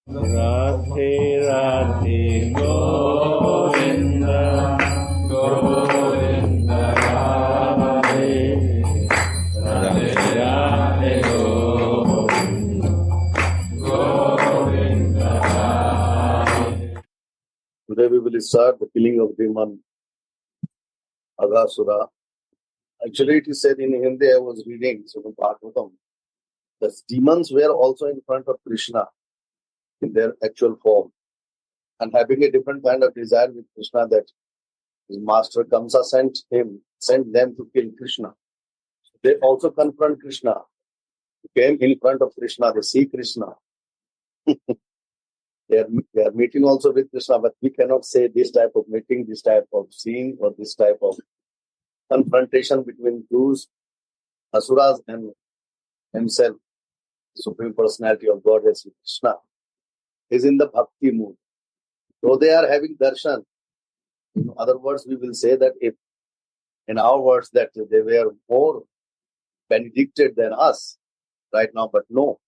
Radhe Radhe Govinda Govinda Radhe Radhe Radhe Govinda Govinda Radhe. Today we will start the killing of demon Aghasura. Actually, it is said in Hindi, I was reading from Bhagavatam, the demons were also in front of Krishna in their actual form and having a different kind of desire with Krishna that his master Kamsa sent them to kill Krishna. They also confront Krishna, came in front of Krishna, they see Krishna. They are meeting also with Krishna, but we cannot say this type of meeting, this type of seeing, or this type of confrontation between those Asuras and himself, Supreme Personality of Godhead Krishna, is in the bhakti mood. So they are having darshan. In other words, we will say that if, in our words, that they were more benedicted than us right now, but no.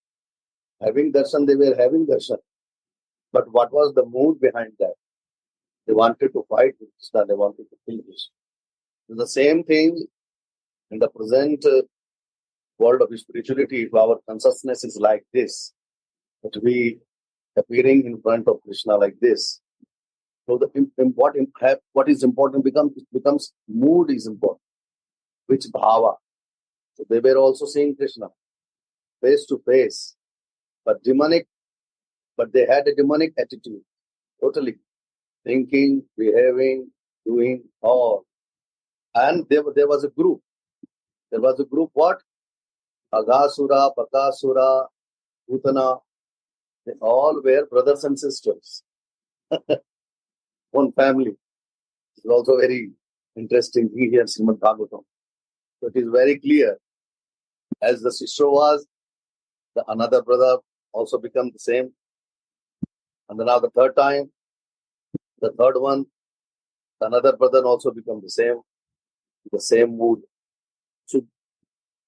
Having darshan, they were having darshan. But what was the mood behind that? They wanted to fight with Krishna, they wanted to kill Krishna. The same thing in the present world of spirituality, if our consciousness is like this, that we appearing in front of Krishna like this. So what is important becomes mood is important, which bhava. So they were also seeing Krishna face to face, but they had a demonic attitude, totally thinking, behaving, doing all. And there was a group. There was a group what? Aghasura, Bakasura, Putana. They all were brothers and sisters. One family. It's also very interesting thing here, Srimad Bhagavatam. So it is very clear. As the sister was, the another brother also become the same. And then now the third time, the third one, another brother also become the same mood. So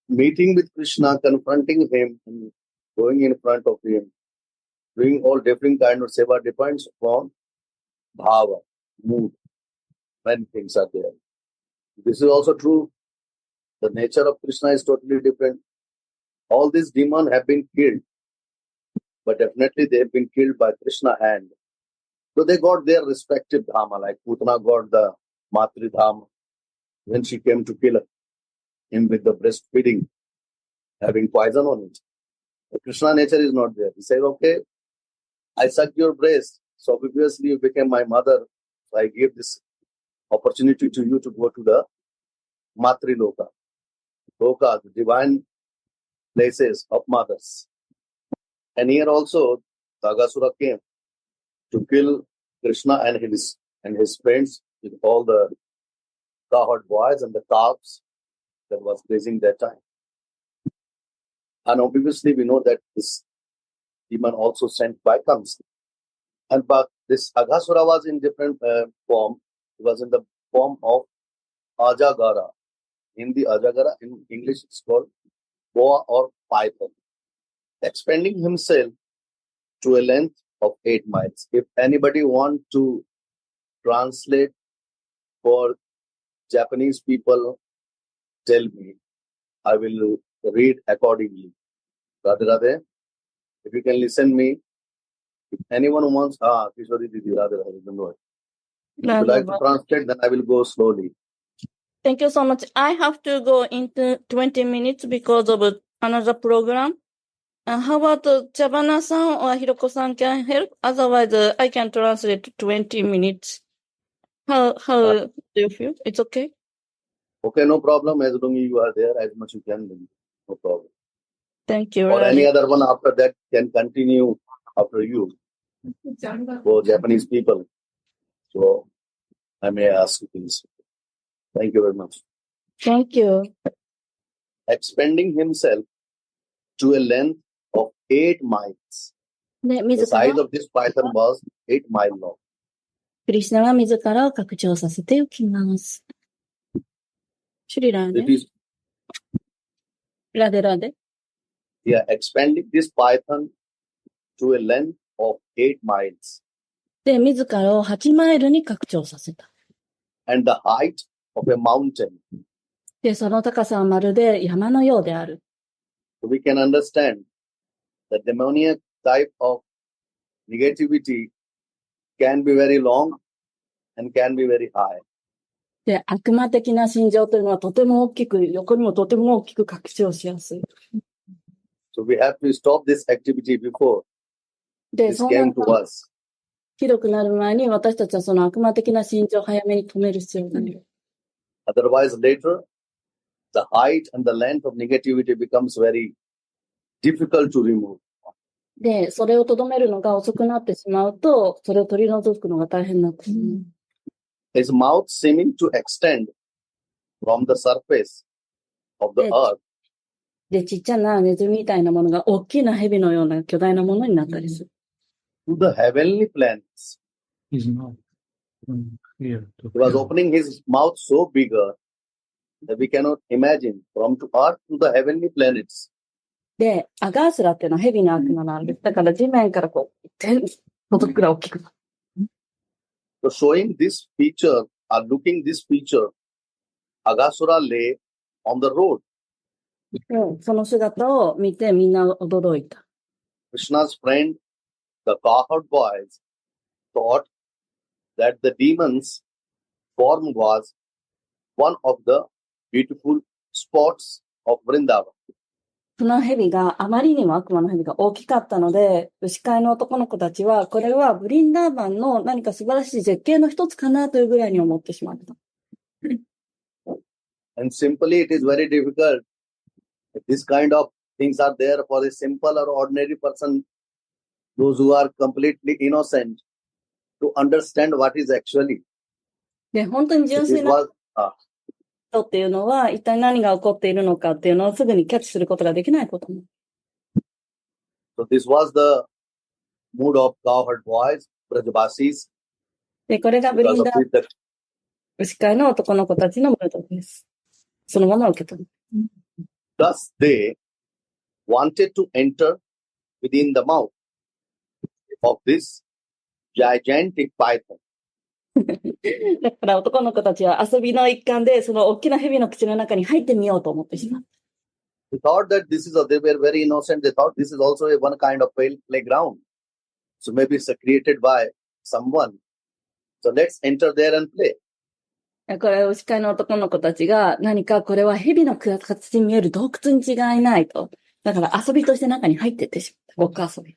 meeting with Krishna, confronting him, and going in front of him, doing all different kind of seva depends upon bhava, mood, when things are there. This is also true. The nature of Krishna is totally different. All these demons have been killed, but definitely they have been killed by Krishna's hand. So they got their respective dhamma, like Putana got the Matri Dhama when she came to kill him with the breastfeeding, having poison on it. The Krishna nature is not there. He said, okay, I sucked your breast, so obviously you became my mother. So I gave this opportunity to you to go to the Matri Loka, the divine places of mothers. And here also, Aghasura came to kill Krishna and his friends with all the cowherd boys and the calves that was grazing that time. And obviously we know that this demon also sent by Kamsa. But this Aghasura was in different form. It was in the form of Ajagara. In the Ajagara, in English it's called boa or python. Expanding himself to a length of 8 miles. If anybody want to translate for Japanese people, tell me. I will read accordingly. Radhe Radhe. If you can listen me. If anyone wants, Kishori Didi, Radhe Radhe, don't worry. If you like to translate, then I will go slowly. Thank you so much. I have to go into 20 minutes because of another program. How about Chavana-san or Hiroko-san can help? Otherwise, I can translate 20 minutes. How do you feel? It's okay? Okay, no problem. As long as you are there, as much you can, then no problem. Thank you. Or any other one after that can continue after you. For Japanese people. So, I may ask you things. Thank you very much. Thank you. Expanding himself to a length of 8 miles. The size of this python was 8 miles long. クリシュナは自らを拡張させておきます。シュリラーネ。ラデラデ。Yeah, expanding this python to a length of 8 miles で、自らを8マイルに拡張させた。and the height of a mountain. で、その高さはまるで山のようである。So we can understand the demoniac type of negativity can be very long and can be very high. で、悪魔的な心情というのはとても大きく、横にもとても大きく拡張しやすい。So we have to stop this activity before で、 this そんな came to us. ひどくなる前に私たちはその悪魔的な心情を早めに止める必要がある。Otherwise, later, the height and the length of negativity becomes very difficult to remove. で、それをとどめるのが遅くなってしまうと、それを取り除くのが大変になってしまう。His mouth seeming to extend from the surface of the earth で、ちっちゃなネズミみたいなものが大きな蛇のような巨大なものになったりする。 to the heavenly planets. He's not here to He was kill. opening his mouth so bigger that we cannot imagine from to earth to the heavenly planets. で、アガースラっていうのは蛇の悪魔なんです。だから地面からこう、天届くくらい大きくなる。So showing this feature or looking this feature, Aghasura lay on the road. その姿を見てみんな驚いた。 Krishna's friend, the cowherd boys, thought that the demon's form was one of the beautiful spots of Vrindavan. その蛇があまりにも悪魔の蛇が大きかったので、牛飼いの男の子たちは、これはブリンダーバンの何か素晴らしい絶景の一つかなというぐらいに思ってしまった。And simply, it is very difficult. This kind of things are there for a simple or ordinary person, those who are completely innocent, to understand what is actually. で、本当に So 純 this 粋な was, 人っていうのは、一体何が起こっているのかっていうのをすぐにキャッチすることができないことも。so this was the mood of cowherd boys, Brajavasis, で、これがブリ because ン of ダー which the 牛飼いの男の子たちのムードです。そのまま受け止める。 thus they wanted to enter within the mouth of this gigantic python. だから男の子たちは遊びの一環で、その大きな蛇の口の中に入ってみようと思ってしまった。 They thought that they were very innocent. They thought this is also one kind of playground. So maybe it's created by someone. So let's enter there and play. これ、牛飼いの男の子たちが、何かこれは蛇の形に見える洞窟に違いないと。だから遊びとして中に入っていってしまった。ごっこ遊び。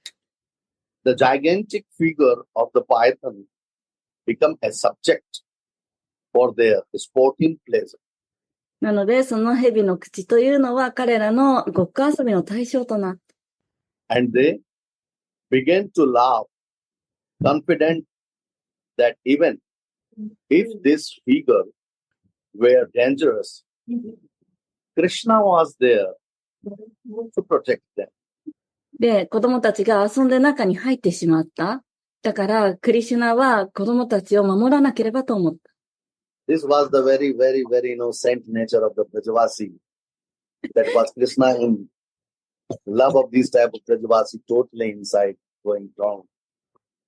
The gigantic figure of the python become a subject for their sporting pleasure. なので、その蛇の口というのは彼らのごっこ遊びの対象となった。 And they began to laugh, confident that even if this figure were dangerous, Krishna was there to protect them. で、子供たちが遊んで中に入ってしまった。だから、クリシュナは子供たちを守らなければと思った。This was the very, very, very innocent nature of the Brajavasi. That was Krishna in love of these type of Brajavasi totally inside going down.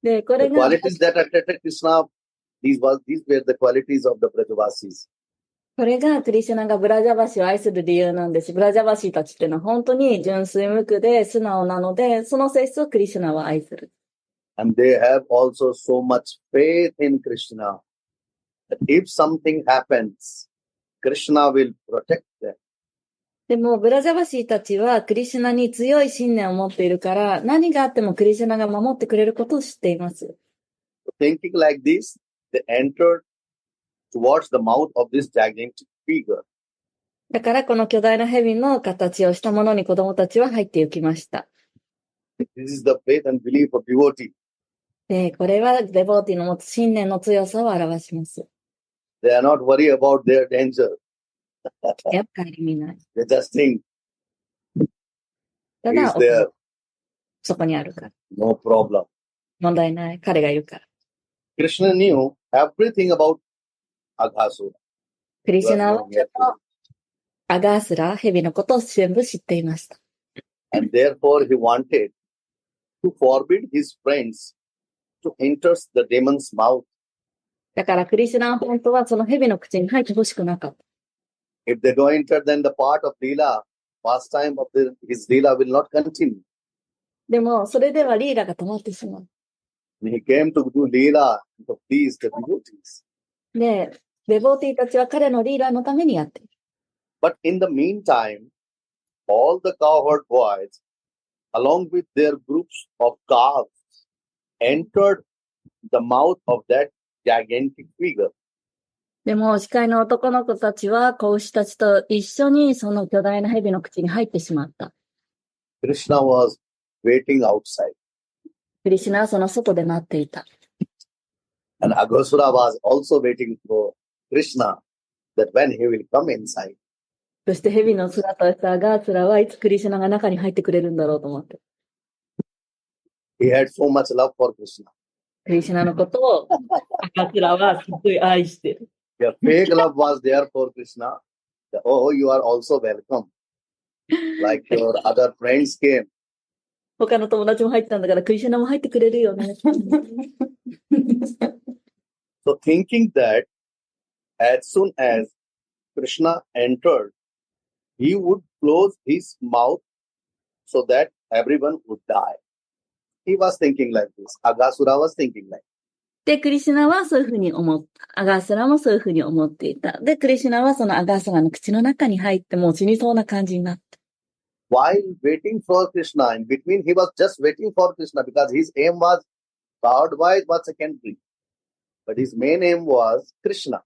で、こ The れが、 qualities that attracted Krishna, these were the qualities of the Brajavasis. これがクリシュナがブラジャバシを愛する理由なんです。ブラジャバシたちっていうのは本当に純粋無垢で素直なので、その性質をクリシュナは愛する。And they have also so much faith in Krishna that if something happens, Krishna will protect them. でも、ブラジャバシーたちはクリシュナに強い信念を持っているから、何があってもクリシュナが守ってくれることを知っています。Thinking like this, they entered towards the mouth of this gigantic figure. だから、この巨大な蛇の形をしたものに子供たちは入って行きました。This is the faith and belief of devotee. で、これはデボーティの持つ信念の強さを表します。 They are not worried about their danger. やっぱり見ない。 They just think た he だ is、there, そこにあるから。 no problem. 問題ない。彼がいるから。 Krishna knew everything about Aghasura. クリシュナはアガースラ、蛇のことを全部知っていました。 And therefore he wanted to forbid his friends to enter the demon's mouth. だからクリシュナは本当はその蛇の口に入ってほしくなかった。If they don't enter, then the part of Leela, pastime of his Leela will not continue. でも、それではリーラが止まってしまう。He came to do Leela to please the devotees. で、デボーティーたちは彼のリーラのためにやっている。But in the meantime, all the cowherd boys, along with their groups of calves, entered the mouth of that gigantic figure. でも、司会の男の子たちは、子牛たちと一緒にその巨大な蛇の口に入ってしまった。Krishna was waiting outside. クリシュナはその外で待っていた。And Aghasura was also waiting for Krishna that when he will come inside. そして蛇の姿をしたアガーツラはいつクリシュナが中に入ってくれるんだろうと思って。He had so much love for Krishna. クリシュナのことをアガーツラはすごい愛してる。Their fake love was there for Krishna. Oh, you are also welcome. Like your other friends came. 他の友達も入ったんだからクリシュナも入ってくれるよね。So thinking that as soon as Krishna entered, he would close his mouth so that everyone would die. He was thinking like this. Aghasura was thinking like this. で、クリシュナはそういうふうに思った。アガースラもそういうふうに思っていた。で、クリシュナはそのアガースラの口の中に入ってもう死にそうな感じになった。While waiting for Krishna, in between he was just waiting for Krishna because his aim was, God-wise was secondary. But his main aim was Krishna.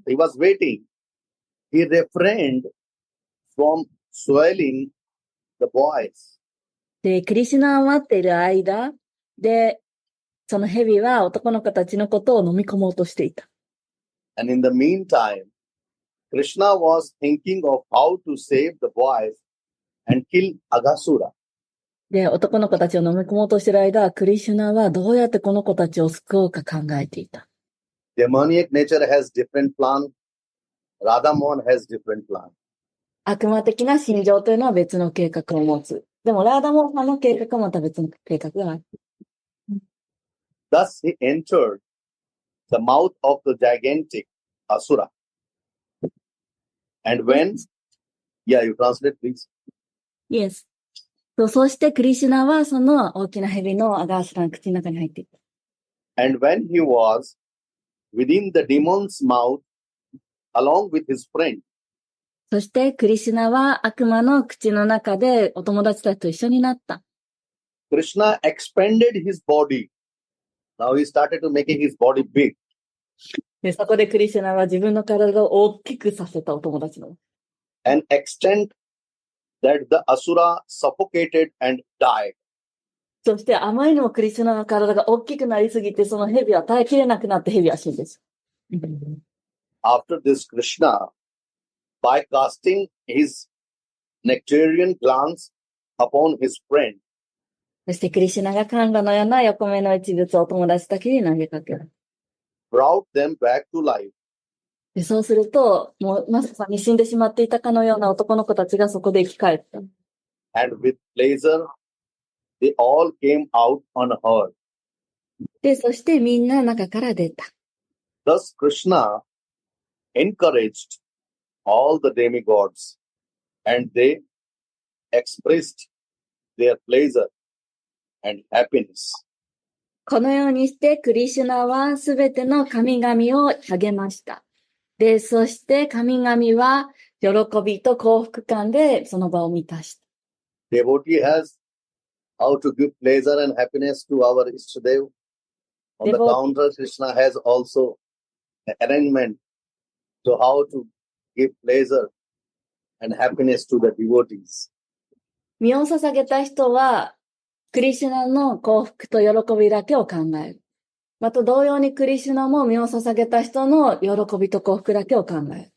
He was waiting. He refrained from swallowing the boys. で、クリシュナを待っている間で、その蛇は男の子たちのことを飲み込もうとしていた。And in the meantime, Krishna was thinking of how to save the boys and kill Aghasura. で、男の子たちを飲み込もうとしている間、クリシュナはどうやってこの子たちを救おうか考えていた。Demoniac nature has different plan. Radhamohan has different plan. 悪魔的な心情というのは別の計画を持つ。でも、ラーダモーハの計画はまた別の計画がある。Thus he entered the mouth of the gigantic Asura. And when, yeah, you translate please. Yes. そしてクリシュナはその大きな蛇のアガースラの口の中に入っていった。And when he was within the demon's mouth, along with his friend, そしてクリシュナは悪魔の口の中でお友達たちと一緒になった。Krishna expanded his body. Now he started to making his body big. で、そこでクリシュナは自分の体を大きくさせたお友達の。An extent that the Asura suffocated and died. そしてあまりにもクリシュナの体が大きくなりすぎて、その蛇は耐えきれなくなって蛇は死んでしまう。After this, Krishna, by casting his nectarian glance upon his friend, そしてクリシュナが甘露のような横目の一物をお友達だけに投げかける。brought them back to life. でそうすると、もうまさに死んでしまっていたかのような男の子たちがそこで生き返った。And with pleasure, they all came out unhurt. で、そしてみんな中から出た。Thus, Krishna encouraged all the demigods, and they expressed their pleasure and happiness. このようにしてクリシュナはすべての神々を励ました。で、そして神々は喜びと幸福感でその場を満たした。Devotee has how to give pleasure and happiness to our Ishtadev. On the counter, Krishna has also an arrangement to how to give pleasure and happiness to the devotees. 身を捧げた人は、クリシュナの幸福と喜びだけを考える。また同様にクリシュナも身を捧げた人の喜びと幸福だけを考える。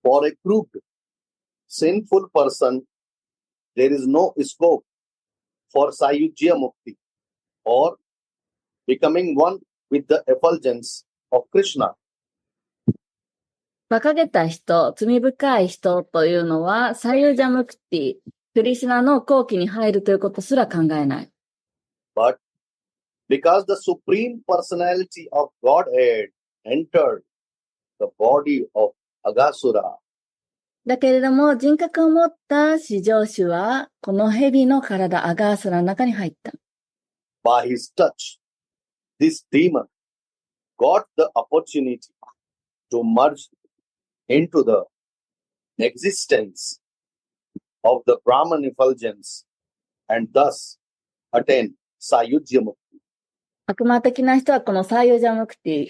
For a crooked, sinful person, there is no scope for Sayujya Mukti or becoming one with the effulgence of Krishna. 馬鹿げた人、罪深い人というのは、サユジャムクティ、クリシュナの後期に入るということすら考えない。But because the Supreme Personality of Godhead entered the body of Aghasura, だけれども、人格を持った至上主は、この蛇の体、アガースラの中に入った。by his touch, this demon got the opportunity to merge into the existence of the Brahman effulgence and thus attain Sayujya Mukti. 悪魔的な人はこのサーユジャムクティ、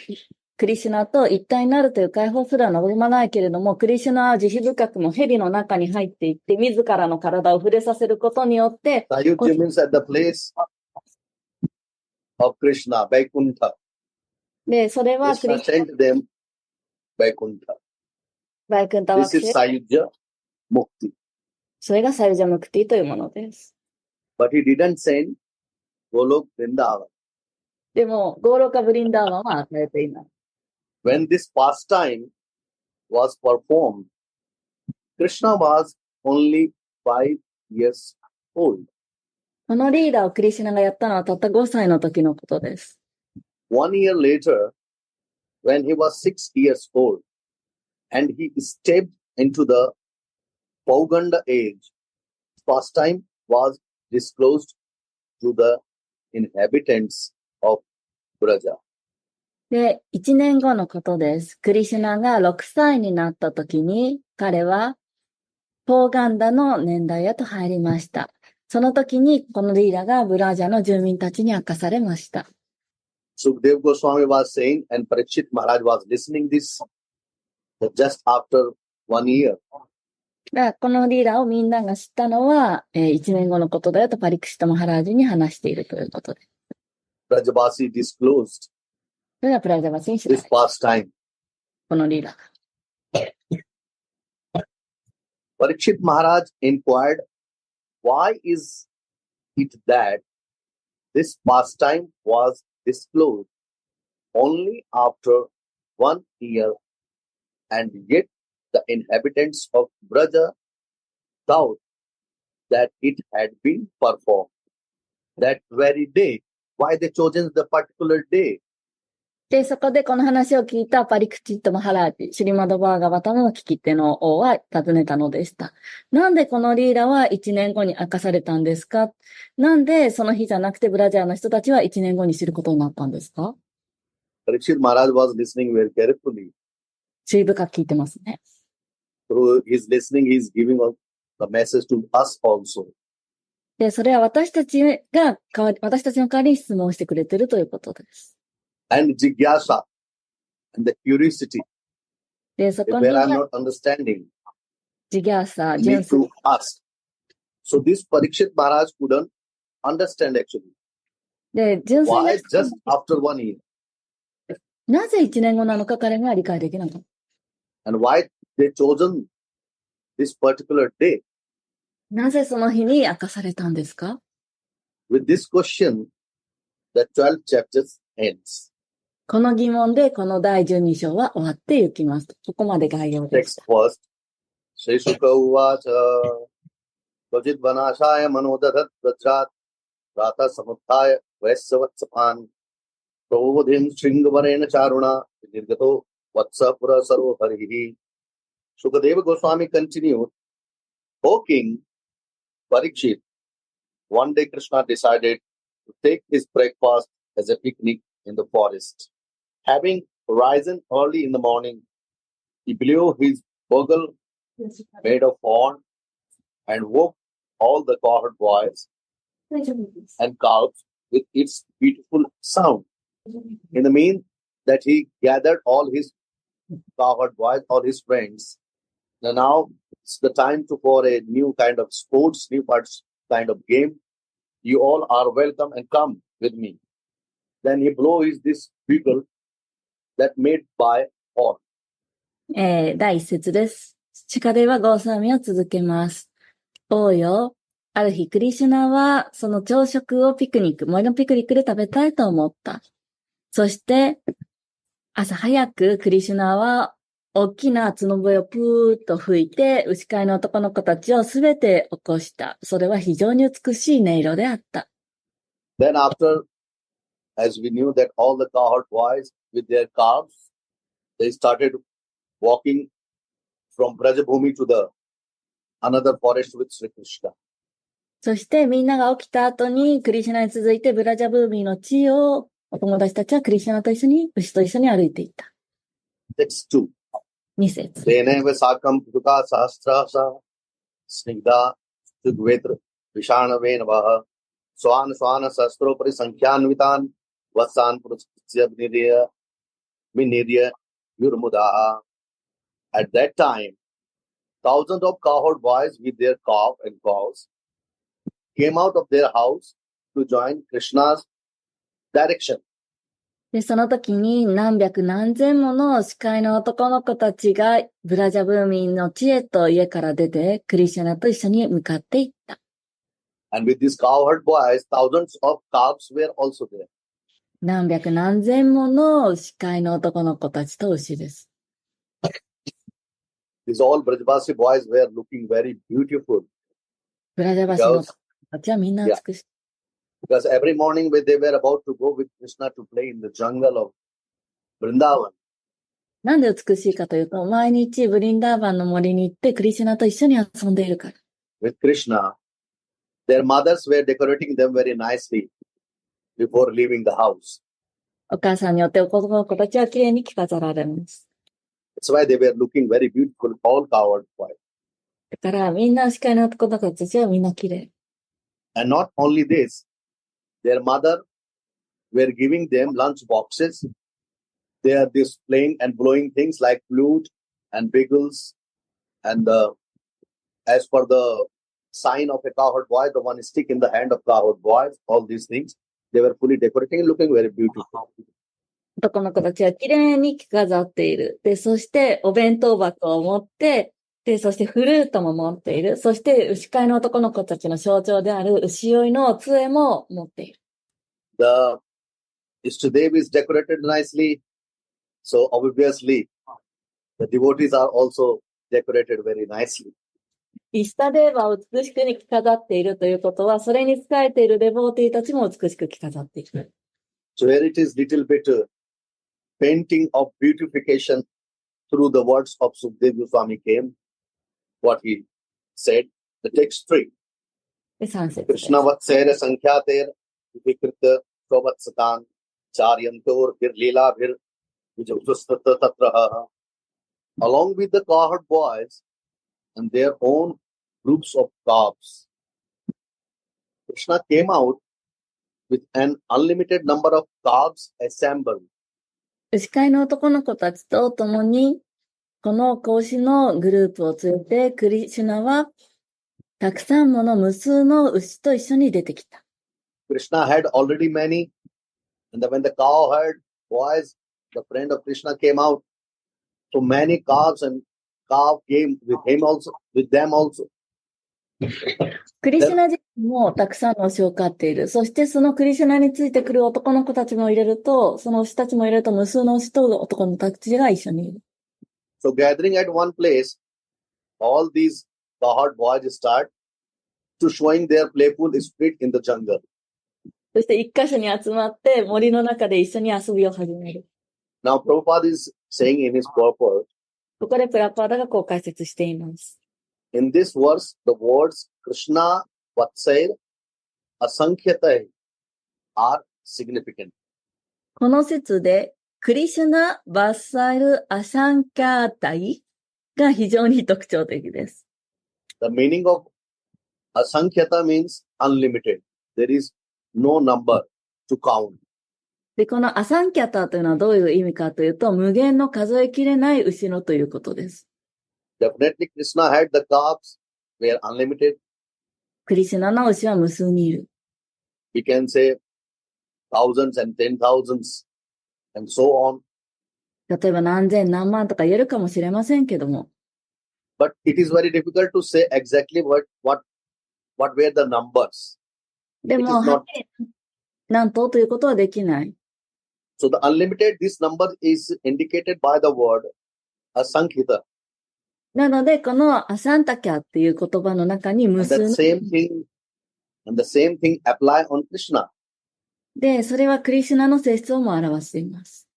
クリシュナと一体になるという解放すら望まないけれども、クリシュナは慈悲深くも蛇の中に入っていって、自らの体を触れさせることによって、Sayujya means at the place of Krishna, Vaikuntha. で、それはク Krishna リシュナ、 sent them Vaikuntha. バイクンタ This 惑 is 星、 Sayujya Mukti. それがサーユジャムクティというものです。But he didn't send Golok Vrindavan. でも、ゴーロカブリンダーワンは与えていない。When this pastime was performed, Krishna was only 5 years old. このリーダーをクリシュナがやったのはたった5歳の時のことです。1 year later, when he was 6 years old, and he stepped into the Pauganda age, pastime was disclosed to the inhabitants of Braja. で、1年後のことです。クリシュナが6歳になった時に、彼はポーガンダの年代へと入りました。その時に、このリーダーがブラジャの住民たちに明かされました。Sukdev Goswami was saying, and Parikshit Maharaj was listening this just after 1 year. このリーダーをみんなが知ったのは、1年後のことだよとパリクシットマハラージに話しているということです。Brajabasi disclosed それがプラジャバシに知ら this れた。 pastime. このリーダーが。Parikshit Maharaj inquired, why is it that this pastime was disclosed only after 1 year, and yet the inhabitants of Braja thought that it had been performed that very day? Why they chosen the particular day? で、そこでこの話を聞いたパリクチットマハラージ、シュリマドバーガバタの聞き手の王は尋ねたのでした。なんでこのリーダーは1年後に明かされたんですか？なんでその日じゃなくてブラジャーの人たちは1年後に知ることになったんですか？ Parikshit Maharaj was listening very carefully. 注意深く聞いてますね。Through his listening, he is giving a message to us also. で、それは私たちの代わりに質問してくれてるということです。And jigyasa and the curiosity で、そこに where I'm not understanding ジギャーサー、 need 純粋 to ask. So this Parikshit Maharaj couldn't understand actually. で、純粋な Why just after 1 year? なぜ1年後なのか彼が理解できなかった。And why they chosen this particular day? なぜその日に明かされたんですか？ With this question, the 12 chapters ends. この疑問でこの第12章は終わっていきます。ここまで概要でし Text た。 first. Shri Shuka Uvacha Vajit Vanashaya Manodadat Vajrat Rata Samuthaya Vaisyavatsapan Prabodhim Shringavarena Charuna Nirgato Vatsapura Sarvo Harihi. Shukadeva Goswami continued, O king Parikshit, one day Krishna decided to take his breakfast as a picnic in the forest. Having risen early in the morning, he blew his bugle made of horn and woke all the cowherd boys and calves with its beautiful sound. In the mean that he gathered all his cowherd boys, all his friends. Now it's the time for a new kind of sports, new kind of game. You all are welcome and come with me. Then he blows this bugle that made by horn. 第一節です。シカデはゴーサミを続けます。王よ、ある日クリシュナはその朝食を森のピクニックで食べたいと思った。そして、朝早くクリシュナは大きな角笛をプーッと吹いて、牛飼いの男の子たちをすべて起こした。それは非常に美しい音色であった。Then after, as we knew that all the cowherd boys with their calves, they started walking from Brajabhumi to the another forest with Sri Krishna. そしてみんなが起きた後に、クリシュナに続いてブラジャブーミーの地を、お友達たちはクリシュナと一緒に、牛と一緒に歩いていった。Text 2. 2節。Teneva sakam putuka sahasrasa snigda sugvetra vishana vaha swan swana sastro pari sankhyanvitan vasan purusya vinirya yurmudaha. At that time, thousands of cowherd boys with their calf and cows came out of their house to join Krishna's direction. で、その時に何百何千もの司会の男の子たちがブラジャブーミンの地へと家から出てクリシュナと一緒に向かっていった。And with these cowherd boys, thousands of calves were also there. 何百何千もの司会の男の子たちと牛です。These all Brajbasi boys were looking very beautiful. ブラジャバシの子たちはみんな美しい。Because every morning when they were about to go with Krishna to play in the jungle of Vrindavan. なんで美しいかというと、毎日ブリンダーバンの森に行ってクリシュナと一緒に遊んでいるから。With Krishna, their mothers were decorating them very nicely before leaving the house. お母さんによって男の子たちはきれいに着飾られます。That's why they were looking very beautiful, all cowherd boys. だからみんな司会の男の子たちはみんなきれい。And not only this, their mother were giving them lunch boxes. They are displaying and blowing things like flute and bagels. And as for the sign of a cowherd boy, the one stick in the hand of cowherd boys, all these things, they were fully decorating and looking very beautiful. 男の子たちはきれいに着飾っている。で、そしてお弁当箱を持って、で、そしてフルートも持っている。そして牛飼いの男の子たちの象徴である牛追いの杖も持っている。The Ishtadev is decorated nicely. So obviously, the devotees are also decorated very nicely. イシタデーバを美しくに着飾っているということは、それに仕えているデボーティーたちも美しく着飾っている。So here it is little bit painting of beautification through the words of Sukdev Goswami came. What he said, the text 3. で、3節です。Krishna vatsera sankhyater vikrita svatsatan charyantor vir leela vir vijavustata tatraha. Along with the cowherd boys and their own groups of calves, Krishna came out with an unlimited number of calves assembled. 牛飼いの男の子たちと共に、この子牛のグループを連れて、クリシュナは、たくさんもの無数の牛と一緒に出てきた。Krishna had already many, and when the cowherd boys, the friend of Krishna came out, so many calves and calf came with him also, with them also. クリシュナ自身もたくさんの牛を飼っている。そしてそのクリシュナについてくる男の子たちも入れると、その牛たちも入れると無数の牛と男の子たちが一緒にいる。So gathering at one place, all these cowherd boys start to showing their playful spirit in the jungle. そして一箇所に集まって森の中で一緒に遊びを始める。Now Prabhupada is saying in his purport, ここでプラパーダがこう解説しています。in this verse, the words Krishna, Vatsair, Asankhyatai are significant. この説で、クリシュナ、バッサイル、アサンキャータイが非常に特徴的です。The meaning of Asankhyatai means unlimited. There is no number to count. で、このアサンキャタというのはどういう意味かというと、無限の数えきれない牛のということです。Definitely Krishna had the calves were unlimited. クリシュナの牛は無数にいる。We can say thousands and 10,000s and so on. 例えば何千何万とか言えるかもしれませんけども。But it is very difficult to say exactly what were the numbers. でも、はっきり何とということはできない。So the unlimited, this number is indicated by the word asankhita. なので、このアサンタキャっていう言葉の中に無数の。And the same thing apply on Krishna. で、それはクリシュナの性質をも表しています。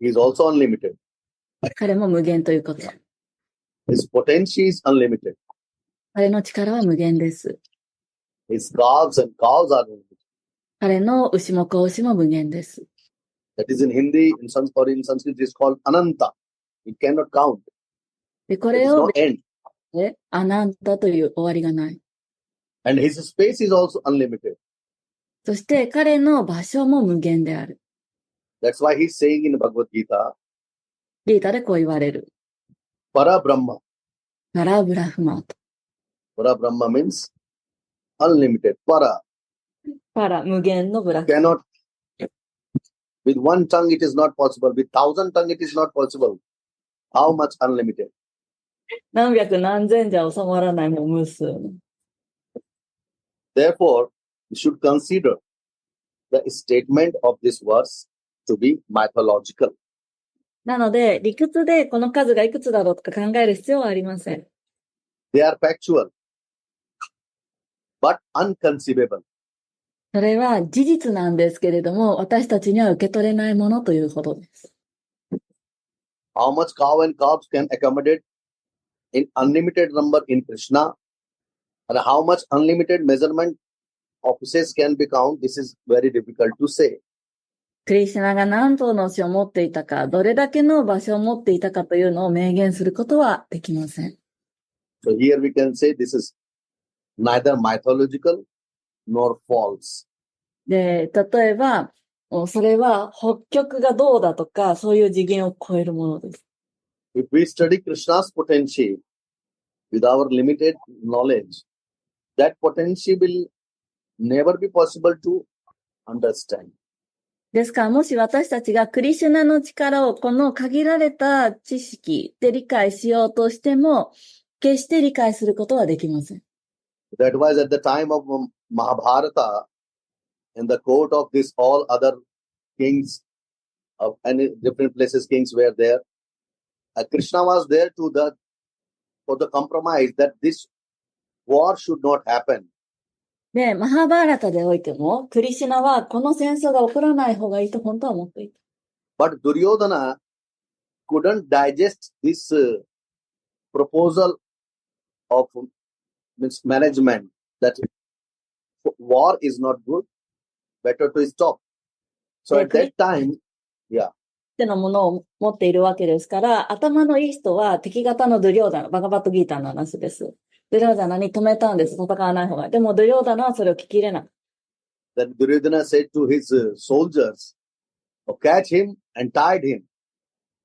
He is also unlimited. 彼も無限ということ。His potency is unlimited. 彼の力は無限です。His calves and cows are unlimited. 彼の牛も子牛も無限です。That is in Hindi, in Sanskrit, it is called Ananta. It cannot count. で、こ There れ is を no end. アナンタという終わりがない。And his space is also unlimited. そして彼の場所も無限である。That's why he's saying in Bhagavad Gita, ギータでこう言われる。Para Brahma. パラブラフマート。Para Brahma means unlimited. Para. パラ、無限のブラフ。 Cannot. With one tongue it is not possible. With 1,000 tongue it is not possible. How much unlimited? 何百何千じゃ収まらないもん、無数の。Therefore, you should consider the statement of this verse to be mythological. なので、理屈でこの数がいくつだろうとか考える必要はありません。They are factual, but unconceivable. それは事実なんですけれども、私たちには受け取れないものというほどです。How much cow and calves can accommodate in unlimited number in Krishna, and how much unlimited measurement offices can be counted, this is very difficult to say. クリシュナが何頭の牛を持っていたか、どれだけの場所を持っていたかというのを明言することはできません。So here we can say this is neither mythological nor false. で、例えば、それは北極がどうだとか、そういう次元を超えるものです。If we study Krishna's potency with our limited knowledge, that potency will never be possible to understand. ですから、もし私たちがクリシュナの力をこの限られた知識で理解しようとしても、決して理解することはできません。That was at the time of Mahabharata, in the court of this all other kings of any different places, kings were there. Krishna was there for the compromise that this war should not happen. で、マハバーラタでおいても、クリシュナはこの戦争が起こらない方がいいと本当は思っていた。But Duryodhana couldn't digest this proposal of management that war is not good, better to stop. So at that time, yeah. ってのものを持っているわけですから、頭のいい人は敵方のドゥリョーダナ、バガバットギーターの話です。ドゥリョーダナに止めたんです。戦わない方が。でもドゥリョーダナはそれを聞き入れない。Then Duryodhana said to his soldiers, catch him and tied him.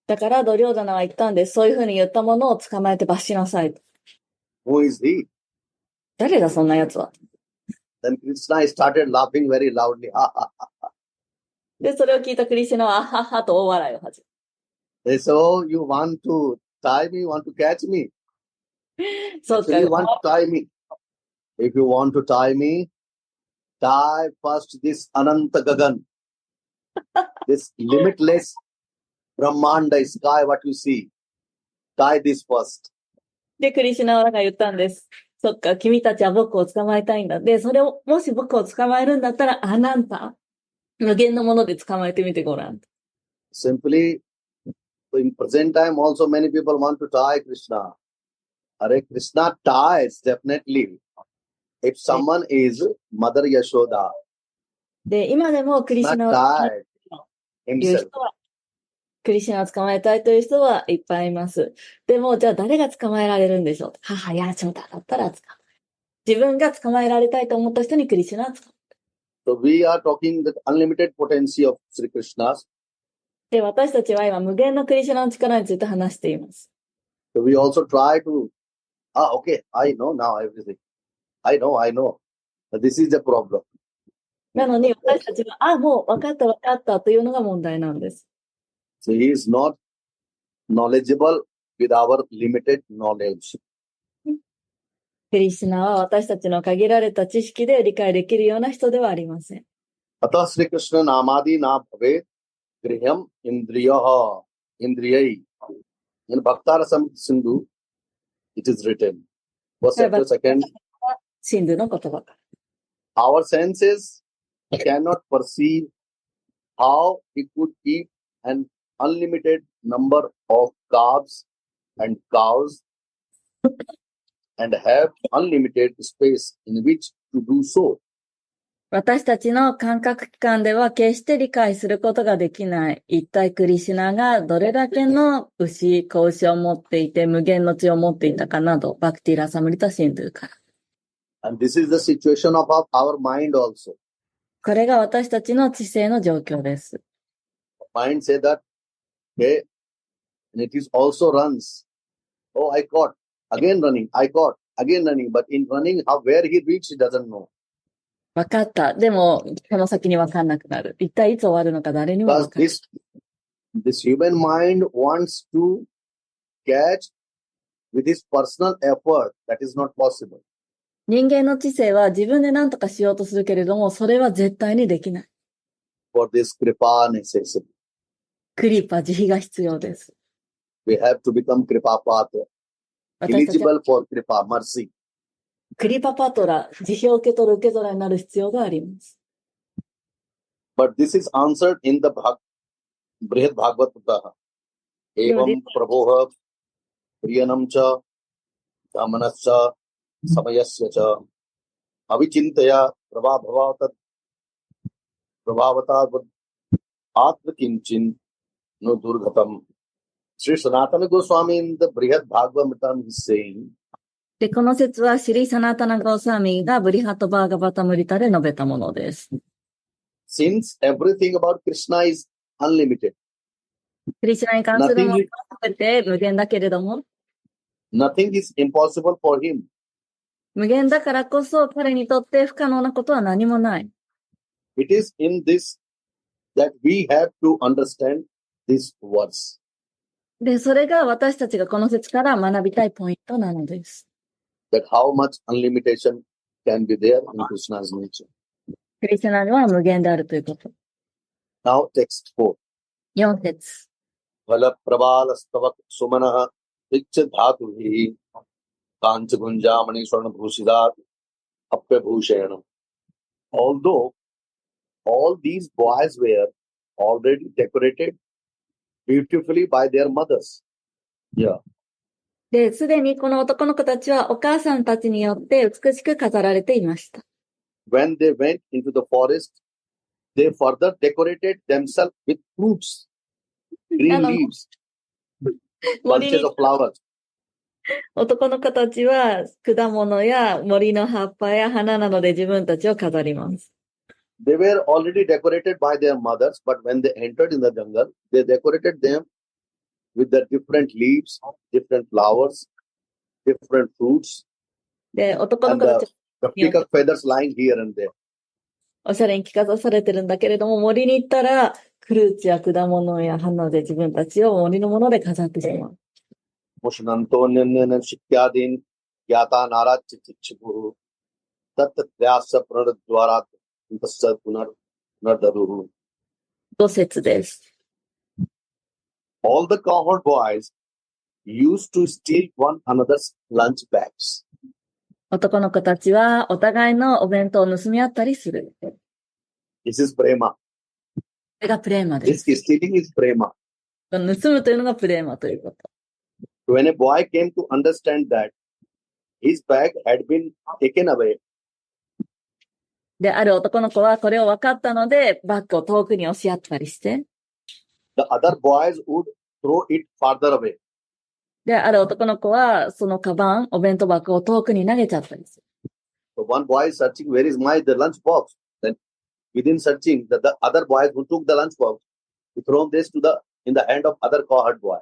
だからドゥリョーダナは言ったんです。そういうふうに言ったものを捕まえて罰しなさい。Who is he? 誰だそんなやつは。Then Krishna started laughing very loudly. で、それを聞いたクリシュナは、あははと大笑いを始め。They said, oh, you want to tie me, want to catch me? そうか。 Actually, you want to tie me. If you want to tie me, tie first this Ananta Gagan, this limitless Brahmanda sky, what you see. Tie this first. で、クリシュナは言ったんです。そっか、君たちは僕を捕まえたいんだ。で、それを、もし僕を捕まえるんだったら、あなた、無限のもので捕まえてみてごらん。Simply, in present time also many people want to tie Krishna. Hare Krishna ties definitely. If someone is Mother Yashoda, で、今でもクリシュナを捕まえたいという人は、クリシュナを捕まえたいという人はいっぱいいます。でも、じゃあ誰が捕まえられるんでしょう。母ヤショダだったら捕まえる。自分が捕まえられたいと思った人にクリシュナを捕まえる。So we are talking the unlimited potency of Sri Krishna's. で、私たちは今無限のクリシュナの力について話しています。So we also try to, okay, I know now everything. I know. This is the problem. なのに私たちは、もう分かったというのが問題なんです。So he is not knowledgeable with our limited knowledge. クリシュナは私たちの限られた知識で理解できるような人ではありません。Atah Sri Krishna namadi na bhave griham indriyaha indriyai. In Bhaktarasa Sindhu, it is written. Verse chapter 2. シンドゥの言葉から。Our senses cannot perceive how he could eat an unlimited number of calves and cows and have unlimited space in which to do so. 私たちの感覚器官では決して理解することができない。一体クリシュナがどれだけの牛、子牛を持っていて無限の血を持っていたかなど、バクティラサムリタシンドゥから。And this is the situation of our mind also. これが私たちの知性の状況です。Mind say that, okay, and it is also runs. Oh, I caught, again running, I caught, again running. But in running, where he reached, he doesn't know. わかった。でも、その先にわかんなくなる。一体いつ終わるのか誰にもわ Because かる。this human mind wants to catch with his personal effort. That is not possible. 人間の知性は自分で何とかしようとするけれども、それは絶対にできない。For this kripa necessary. クリパ、慈悲が必要です。We have to become kripa patra. 私たちは Eligible for kripa, mercy. クリパパトラ、慈悲を受け取る受け皿になる必要があります。But this is answered in the Brihad Bhagavata. Evam prabhoha priyanam cha dhamanascha samayasya cha avichintaya prabhavata atma kinchin no durghatam. Sri Sanatana Goswami in the Brihad Bhagavatam is saying, で、この説はシリ・サナタナ・ゴーサーミがブリハット・バーガバタムリタで述べたものです。since everything about Krishna is unlimited, クリシュナに関するものは全て無限だけれども、nothing is impossible for him. 無限だからこそ彼にとって不可能なことは何もない。It is in this that we have to understand this verse. で、それが私たちがこの説から学びたいポイントなのです。That how much unlimitation can be there in Krishna's nature. クリシュナは無限であるということ。Now text 4. 4節。Vala prabalastavak sumanaha ichcha dhatuhi kancha gunjamani swarna bhusidat appya bhushayanam. Although all these boys were already decorated beautifully by their mothers. Yeah. で、すでにこの男の子たちはお母さんたちによって美しく飾られていました。When they went into the forest, they further decorated themselves with fruits, green leaves, bunches of flowers. 男の子たちは果物や森の葉っぱや花などで自分たちを飾ります。They were already decorated by their mothers, but when they entered in the jungle, they decorated them with the different leaves, different flowers, different fruits, で、男の and 子たち the peacock feathers lying here and there. おしゃれに着かざされてるんだけれども、森に行ったら、フルーツや果物や花で自分たちを森のもので飾ってしまう。Mushnanto nyanyan shikyadin yata narat chichichuhu tattatyasa pranadwarat tasya punardaruhu. 5節です。All the cowherd boys used to steal one another's lunch bags. 男の子たちはお互いのお弁当を盗み合ったりする。This is prema. これがプレーマで This す。 stealing is prema. 盗むというのがプレーマということ。When a boy came to understand that his bag had been taken away, で、ある男の子はこれを分かったので、バッグを遠くに押し合ったりして、the other boys would throw it farther away. で、ある男の子はそのカバン、お弁当箱を遠くに投げちゃったりする。So one boy is searching, where is the lunch box? Then within searching, the other boys who took the lunch box, he thrown this in the hand of other cowherd boy.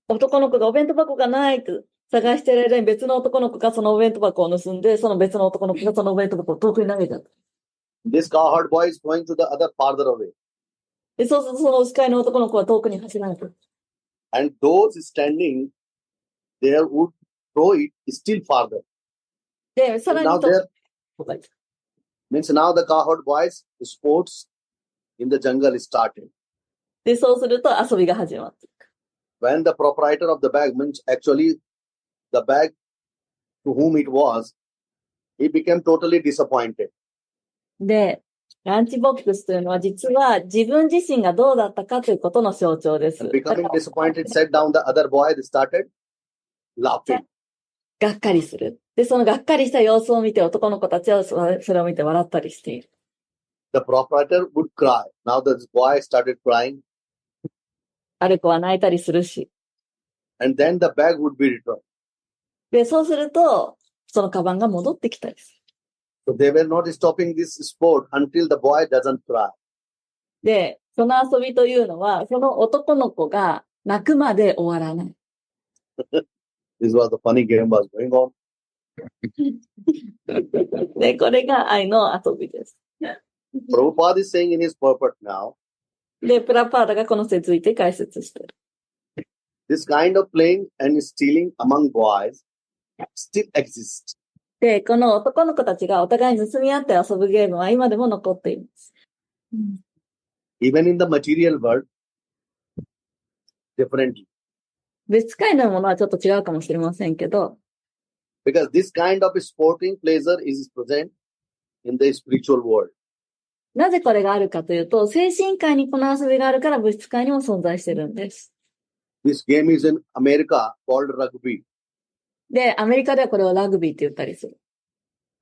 男の子がお弁当箱がないと探している間に別の男の子がそのお弁当箱を盗んで、その別の男の子がそのお弁当箱を遠くに投げちゃった。This cowherd boy is going to the other farther away. で、そうするとその司会の男の子は遠くに走られて。And those standing there would throw it still farther. で、さらに Now と there means now the cowherd boys sports in the jungle is started. で、そうすると遊びが始まっていく。When the proprietor of the bag, means actually the bag to whom it was, he became totally disappointed. で、ランチボックスというのは実は自分自身がどうだったかということの象徴です。 And becoming disappointed, set down the other boy, they started laughing. がっかりする。で、そのがっかりした様子を見て男の子たちはそれを見て笑ったりしている。The proprietor would cry. Now the boy started crying. ある子は泣いたりするし。And then the bag would be returned. で、そうすると、そのカバンが戻ってきたりする。So they were not stopping this sport until the boy doesn't cry. で、その遊びというのは、その男の子が泣くまで終わらない。This was the funny game was going on. で、これが愛の遊びです。Prabhupada is saying in his purport now, で、プラパーダがこの説について解説している。this kind of playing and stealing among boys still exists. で、この男の子たちがお互いに盗み合って遊ぶゲームは今でも残っています。Even in the material world, differently. 別界のものはちょっと違うかもしれませんけど、Because this kind of sporting pleasure is present in the spiritual world. なぜこれがあるかというと、精神界にこの遊びがあるから物質界にも存在しているんです。This game is in America called rugby, で、アメリカではこれをラグビーって言ったりする。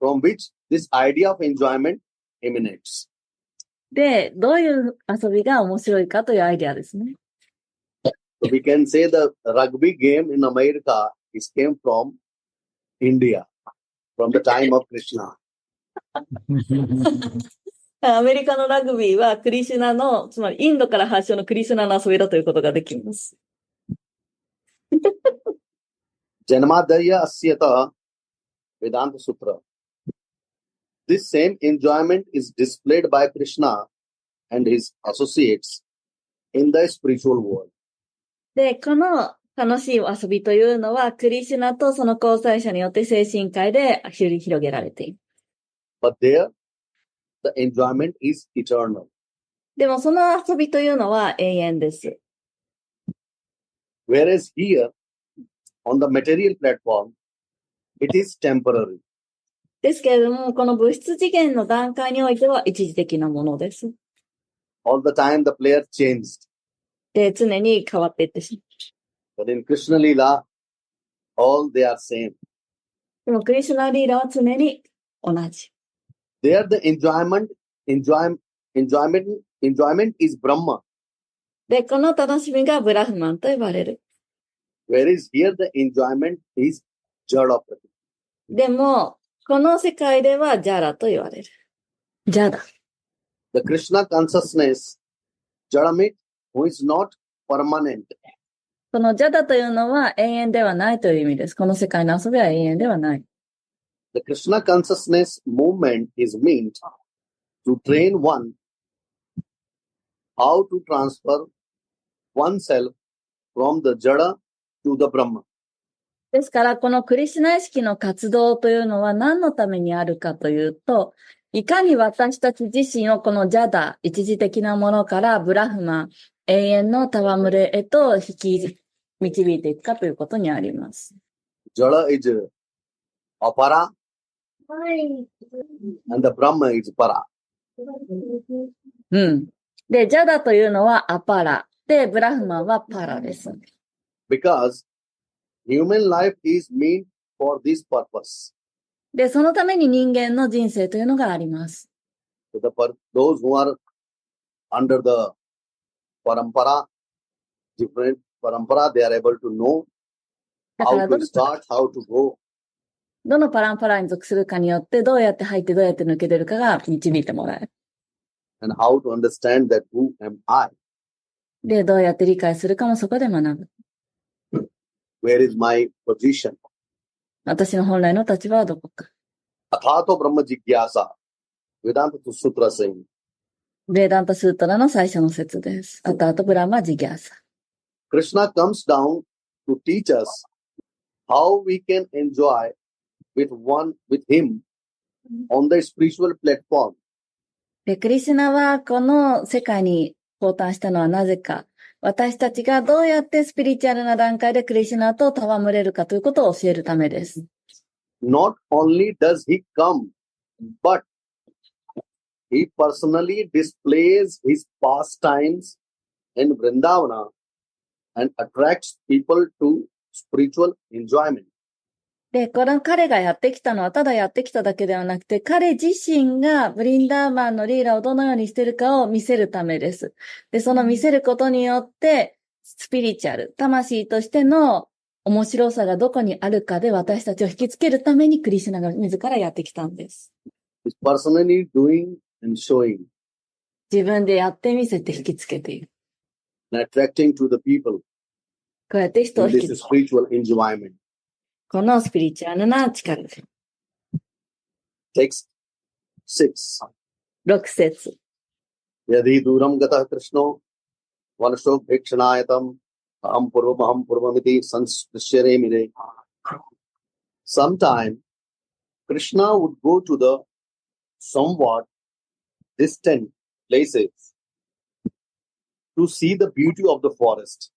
from which this idea of enjoyment emanates. で、どういう遊びが面白いかというアイデアですね。So we can say the rugby game in America is came from India, from the time of Krishna. アメリカのラグビーはクリシュナの、つまりインドから発祥のクリシュナの遊びだということができます。Janmadaya Asyata Vedanta Sutra. This same enjoyment is displayed by Krishna and his associates in the spiritual world. で、この楽しい遊びというのは、クリシュナとその交際者によって精神界で広げられている。But there, the enjoyment is eternal. でもその遊びというのは永遠です。Whereas here, on the material platform, it is temporary. ですけれども、この物質次元の段階においては一時的なものです。All the time the player changed. で、常に変わっていってしまう。But in Krishna Leela, all they are same. でもクリシュナリーラは常に同じ。There the enjoyment is Brahma. で、この楽しみがブラフマンと呼ばれる。Whereas here the enjoyment is Jada Prakriti. でも、この世界ではジャラと言われる。ジャダ。The Krishna consciousness, Jadamit, who is not permanent. このジャダというのは永遠ではないという意味です。この世界の遊びは永遠ではない。The Krishna consciousness movement is meant to train one how to transfer oneself from the Jada to the Brahma. ですから、このクリシュナ意識の活動というのは何のためにあるかというと、いかに私たち自身をこのジャダ、一時的なものからブラフマン、永遠の戯れへと導いていくかということにあります。Jada is apara はい。 and the Brahma is para. うん。で、ジャダというのはアパラ。で、ブラフマンはパラです。Because human life is meant for this purpose. で、そのために人間の人生というのがあります。So those who are under the parampara, different parampara, they are able to know だか how ら to start, how to go. どのパランパラに属するかによって、どうやって入ってどうやって抜け出るかが導いてもらえる。And how to understand that who am I? で、どうやって理解するかもそこで学ぶ。Where is my position? 私の本来の立場はどこか。Athato Brahma Jigyasa. Vedanta Sutra saying. ベーダンタスートラの最初の説です。あとブラマジギャーサ。Krishna comes down to teach us how we can enjoy with him on the spiritual platform. で、クリシュナはこの世界に降誕したのはなぜか。私たちがどうやってスピリチュアルな段階でクリシュナと戯れるかということを教えるためです。Not only does he come, but he personally displays his pastimes in Vrindavana and attracts people to spiritual enjoyment. で、この彼がやってきたのは、ただやってきただけではなくて、彼自身がブリンダーマンのリーラをどのようにしているかを見せるためです。で、その見せることによって、スピリチュアル、魂としての面白さがどこにあるかで私たちを引きつけるためにクリシュナが自らやってきたんです。He's personally doing and showing. 自分でやってみせて引きつけている。And attracting to the people こうやって人を in 引き this つける。 spiritual enjoyment. このスピリチュアルな力です。Text 6. 6節。Yadi duram gata krishno vanashok bhikshanayatam aham purvamiti sansprishyare mire. Sometime Krishna would go to the somewhat distant places to see the beauty of the forest.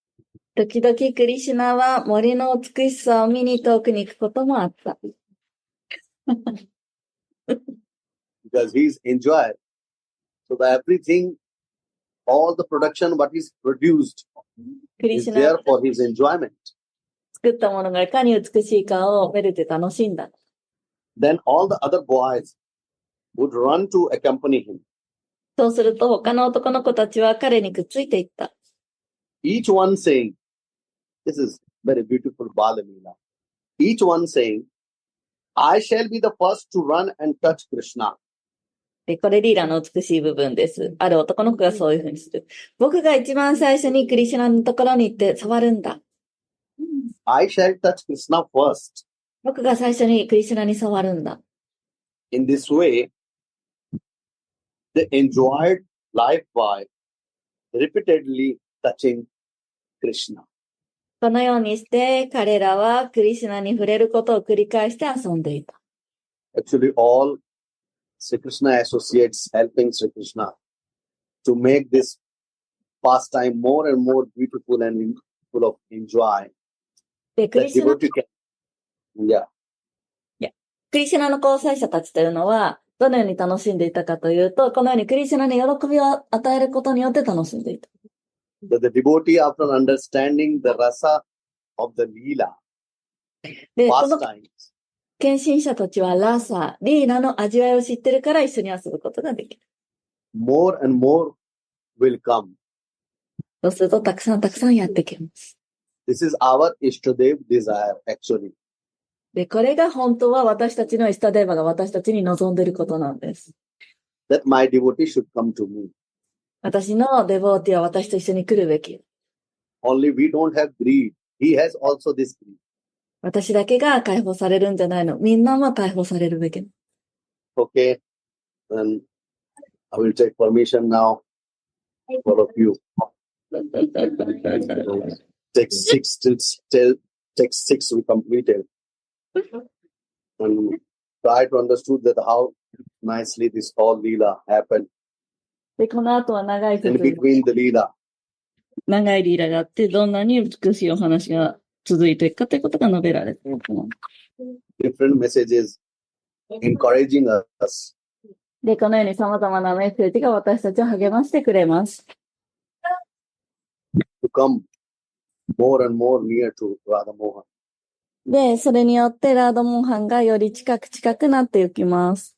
時々クリシュナは森の美しさを見に遠くに行くこともあった。Because he's enjoyed. So that everything, all the production, what is produced クリ is シュナ there は for his enjoyment. 作ったものがいかに美しいかをめでて楽しんだ。Then all the other boys would run to accompany him. そうすると他の男の子たちは彼にくっついていった。Each one saying, this is very beautiful Balamila. Each one saying, I shall be the first to run and touch Krishna. で、これリーラの美しい部分です。ある男の子がそういうふうにする。僕が一番最初にクリシュナのところに行って触るんだ。I shall touch Krishna first. 僕が最初にクリシュナに触るんだ。In this way, they enjoyed life by repeatedly touching Krishna. このようにして彼らはクリシュナに触れることを繰り返して遊んでいた。Actually, all Sri Krishna associates helping Sri Krishna to make this pastime more and more beautiful and full of enjoy. で、ク That リシュナ devotee can, yeah. クリシュナの交際者たちというのは、どのように楽しんでいたかというと、このようにクリシュナに喜びを与えることによって楽しんでいた。That the devotee, after understanding the rasa of the Leela, で、この pastimes, 献身者たちはラサ、リーラの味わいを知ってるから一緒に遊ぶことができる。more and more will come. そうするとたくさんやってきます。This is our Ishtadev desire, actually. で、これが本当は私たちのイスタデーバが私たちに望んでいることなんです。That my devotee should come to me. 私のデボーティは私と一緒に来るべき。Only we don't have greed. He has also this greed. 私だけが解放されるんじゃないの。みんなも解放されるべき。Okay. And I will take permission now. All of you. Text 6 we completed. And try to understand that how nicely this whole Leela happened. で、この後は長い In between the Leela. 長いリーラがあって、どんなに美しいお話が続いていくかということが述べられていると思う。Different messages encouraging us. で、このように様々なメッセージが私たちを励ましてくれます。To come more and more near to Radha Mohan. で、それによってラードモンハンがより近くなっていきます。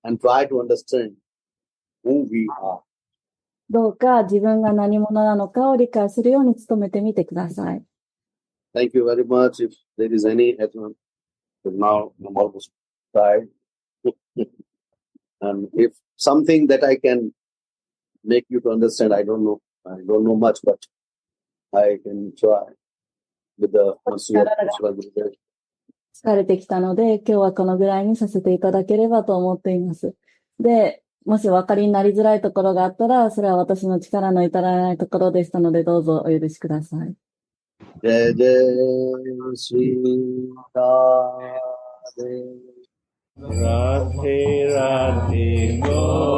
And try to understand who we are. どうか自分が何者なのかを理解するように努めてみてください。Thank you very much. If there is any, now I'm almost tired. And if something that I can make you to understand, I don't know. I don't know much, but I can try with the mercy of Krishna Gurudev. 疲れてきたので、今日はこのぐらいにさせていただければと思っています。で、もしお分かりになりづらいところがあったら、それは私の力の至らないところでしたので、どうぞお許しください。Jai Jai Shri Radhe. Radhe Radhe Go